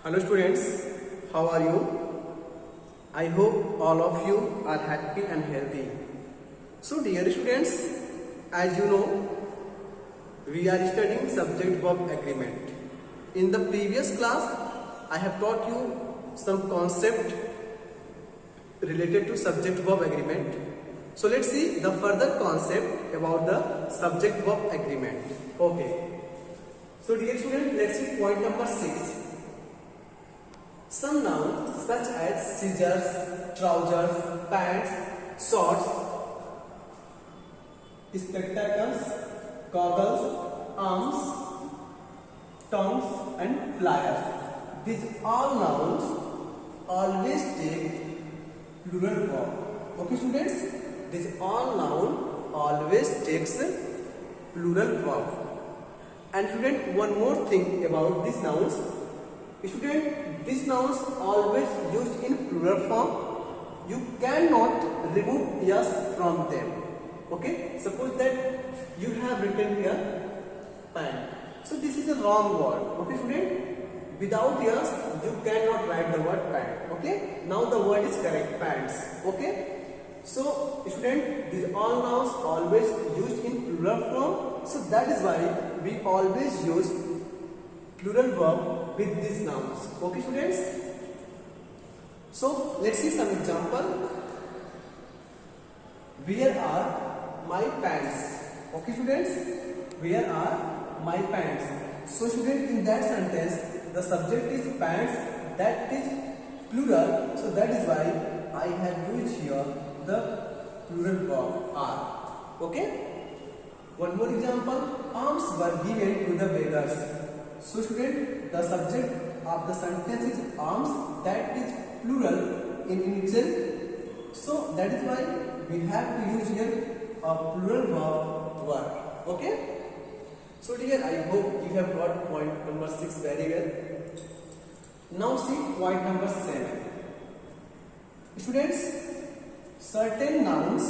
Hello students, how are you? I hope all of you are happy and healthy. So dear students, as you know, we are studying subject-verb agreement. In the previous class, I have taught you some concept related to subject-verb agreement. So let's see the further concept about the subject-verb agreement. Okay. So dear students, let's see point number 6. Some nouns such as scissors, trousers, pants, shorts, spectacles, goggles, arms, tongs and flyers. These all nouns always take plural verb. Okay students? These all noun always takes plural verb. And student, one more thing about these nouns. Student, these nouns always used in plural form. You cannot remove s from them. Okay? Suppose that you have written here pant. So this is a wrong word. Okay student? Without s, you cannot write the word pant. Okay? Now the word is correct, pants. Okay? So student, these all nouns always used in plural form. So that is why we always use plural verb with these nouns. Okay students? So let's see some example. Where are my pants? Okay students? Where are my pants? So student, in that sentence the subject is pants, that is plural, so that is why I have used here the plural verb are. Okay? One more example. Alms were given to the beggars. So student, the subject of the sentence is alms, that is plural in itself. So that is why we have to use here a plural verb. Okay? So dear, I hope you have got point number 6 very well. Now see point number 7. Students, certain nouns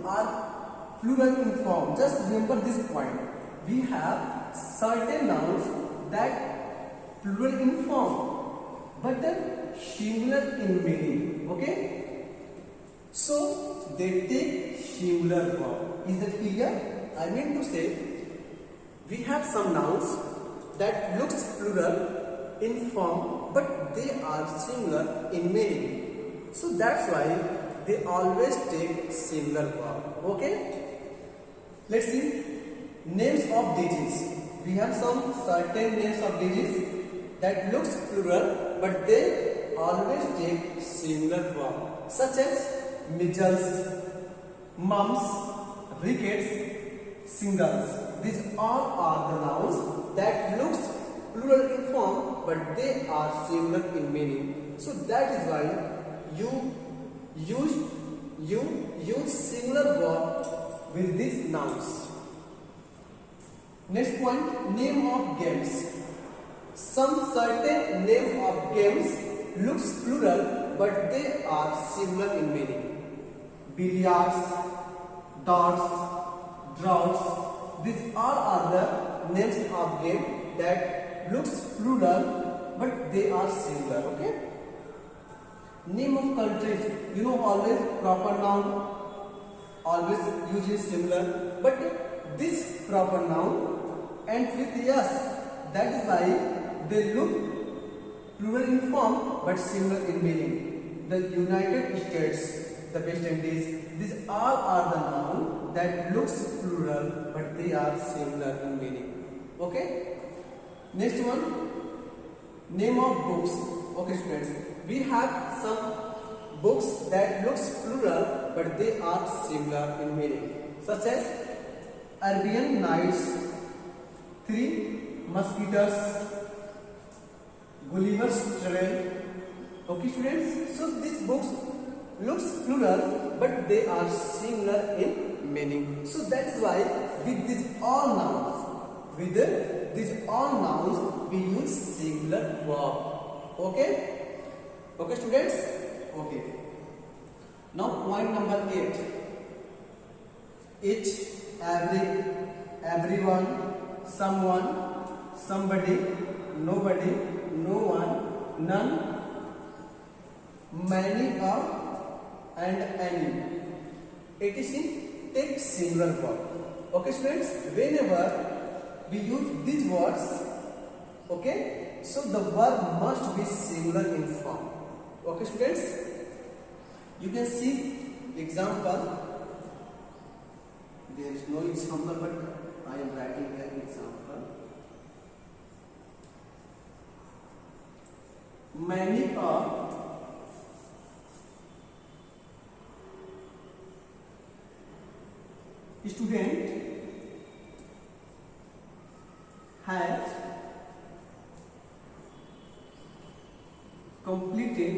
are plural in form. Just remember this point. We have certain nouns that plural in form, but then singular in meaning. Okay? So they take singular form. Is that clear? I mean to say, we have some nouns that looks plural in form, but they are singular in meaning. So that's why they always take singular verb. Okay? Let's see. Names of digits. We have some certain names of digits that looks plural, but they always take singular verb, such as measles, mumps, rickets, singles. These all are the nouns that looks plural in form, but they are singular in meaning. So that is why you use singular verb with these nouns. Next point, name of games. Some certain name of games looks plural, but they are similar in meaning. Billiards, darts, draughts. These all are the names of game that looks plural, but they are similar. Okay? Name of countries. You know, always proper noun always uses similar, but this proper noun ends with yes. That is why they look plural in form but similar in meaning. The United States, the West Indies, these all are the noun that looks plural but they are similar in meaning. Okay? Next one, name of books. Okay students, we have some books that looks plural but they are similar in meaning, such as Arabian Nights, Three Musketeers, Gulliver's Travel. Okay students, so these books looks plural but they are similar in meaning. So that is why with these all nouns, we use singular verb. Okay? Okay students? Okay. Now point number 8. Each, every, everyone, someone, somebody, nobody, no one, none, many, and any. etc. take singular verb. Okay students, whenever we use these words, okay, so the verb must be singular in form. Okay students, you can see example. There is no example, but I am writing here example. Many student has completed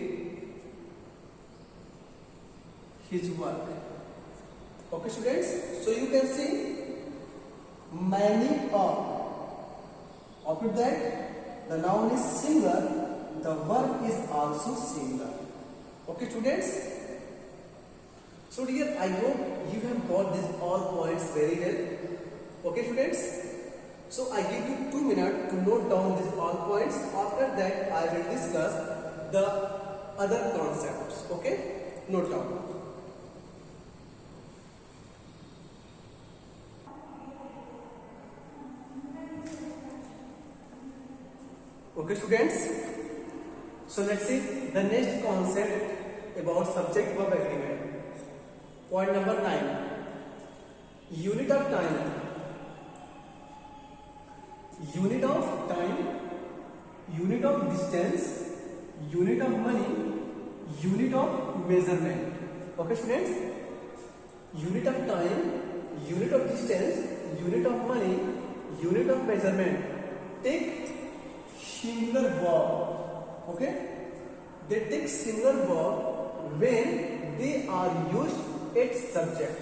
his work. Okay students, so you can see many are. After that, the noun is singular, the verb is also singular. Okay students, so dear, I hope you have got these all points very well. Okay students, so I give you 2 minutes to note down these all points. After that, I will discuss the other concepts. Okay, note down. Okay students, so let's see the next concept about subject verb agreement. Point number 9, unit of time. Unit of time, unit of distance, unit of money, unit of measurement. Okay students, unit of time, unit of distance, unit of money, unit of measurement. Take singular verb. Okay, they take singular verb when they are used as subject.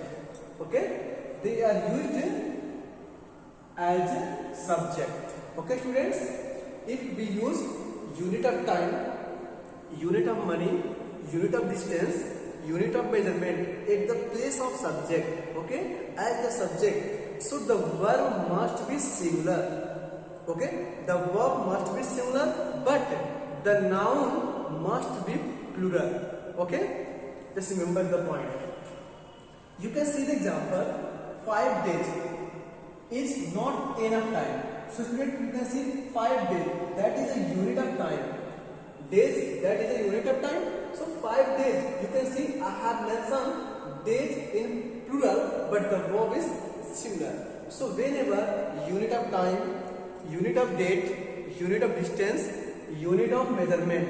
Okay, they are used as subject. Okay students, if we use unit of time, unit of money, unit of distance, unit of measurement at the place of subject, okay, as the subject, so the verb must be singular. Okay, the verb must be singular, but the noun must be plural. Okay, just remember the point. You can see the example. 5 days is not enough time. So student, you can see 5 days, that is a unit of time. Days, that is a unit of time. So 5 days, you can see I have mentioned days in plural, but the verb is singular. So whenever unit of time, unit of date, unit of distance, unit of measurement,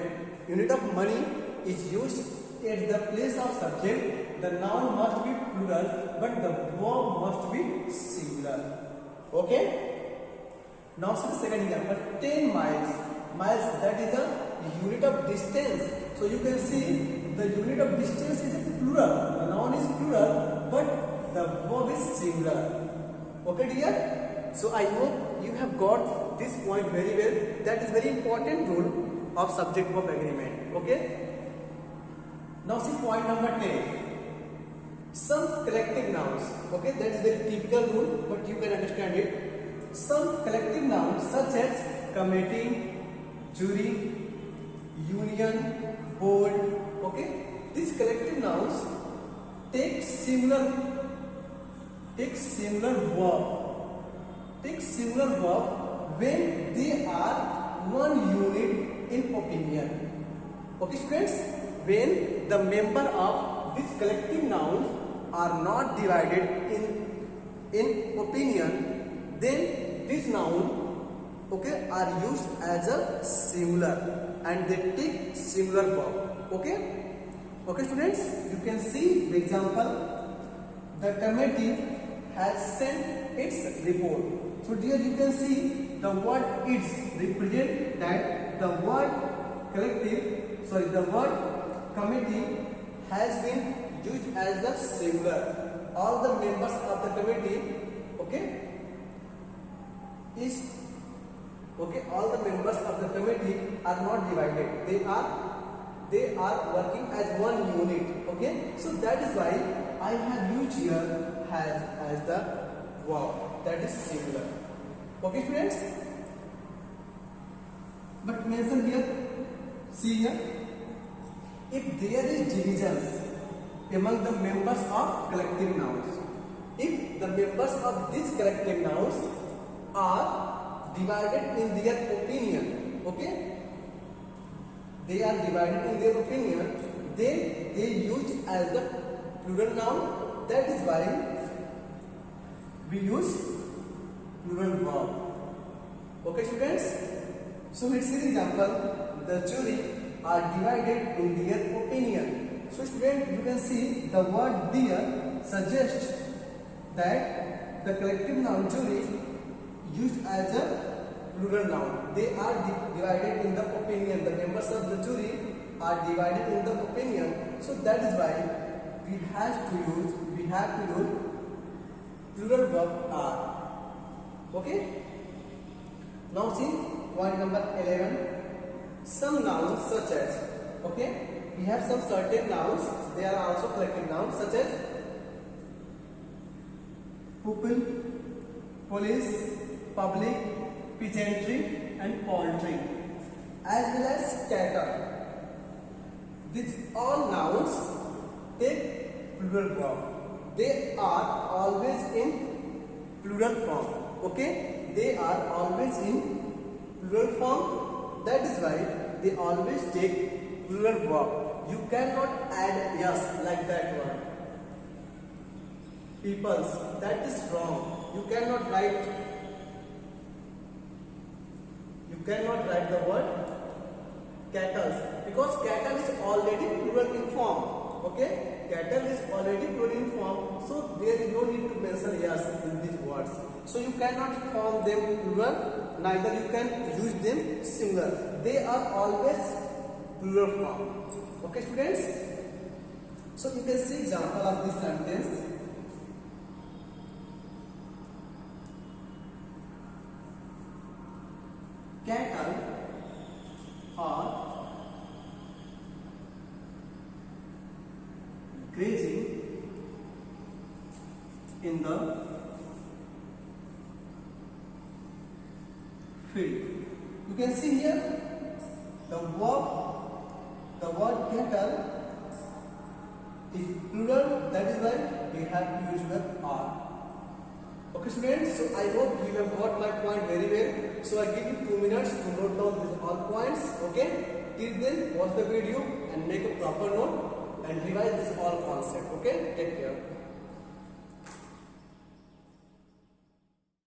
unit of money is used at the place of subject, the noun must be plural, but the verb must be singular. Okay, now see the second example. 10 miles. Miles, that is a unit of distance. So you can see the unit of distance is plural, the noun is plural, but the verb is singular. Okay dear, so I hope you have got this point very well. That is very important rule of subject verb agreement. Okay, now see point number 10, some collective nouns. Okay, that is very typical rule, but you can understand it. Some collective nouns such as committee, jury, union, board. Okay, these collective nouns take similar verb. Take similar verb when they are one unit in opinion. Okay students, when the member of these collective nouns are not divided in opinion, then this noun, okay, are used as a singular and they take singular verb. Okay, okay students, you can see the example. The committee has sent its report. So dear, you can see the word its represent that the word committee has been used as the singular. All the members of the committee, all the members of the committee are not divided. They are working as one unit. Okay, so that is why I have used here as the verb, that is singular. Okay students, But mention here, see here, if there is divisions among the members of collective nouns, if the members of these collective nouns are divided in their opinion, okay, they are divided in their opinion, then they use as the plural noun. That is why we use plural verb. Okay students, so let's see the example. The jury are divided in their opinion. So student, you can see the word there suggests that the collective noun jury used as a plural noun. They are divided in the opinion. The members of the jury are divided in the opinion. So that is why we have to use plural verb are. Okay. Now see point number 11. Some nouns such as, okay, we have some certain nouns. They are also collective nouns such as pupil, police, public, peasantry and poultry, as well as cattle. These all nouns take plural form. They are always in plural form. Okay, they are always in plural form. That is why they always take plural verb. You cannot add yes like that one. Peoples, that is wrong. You cannot write the word cattle, because cattle is already plural in form. Okay, cattle is already plural in form, so there is no need to mention yes in these words. So you cannot form them plural, neither you can use them singular. They are always plural form. Okay students, so you can see example of this sentence. Cattle are grazing in the field. You can see here the word cattle is plural. That is why we have to use the are. Okay students, so I hope you have got my point very well. So I give you 2 minutes to note down these all points. Okay, till then watch the video and make a proper note and revise this all concept. Okay.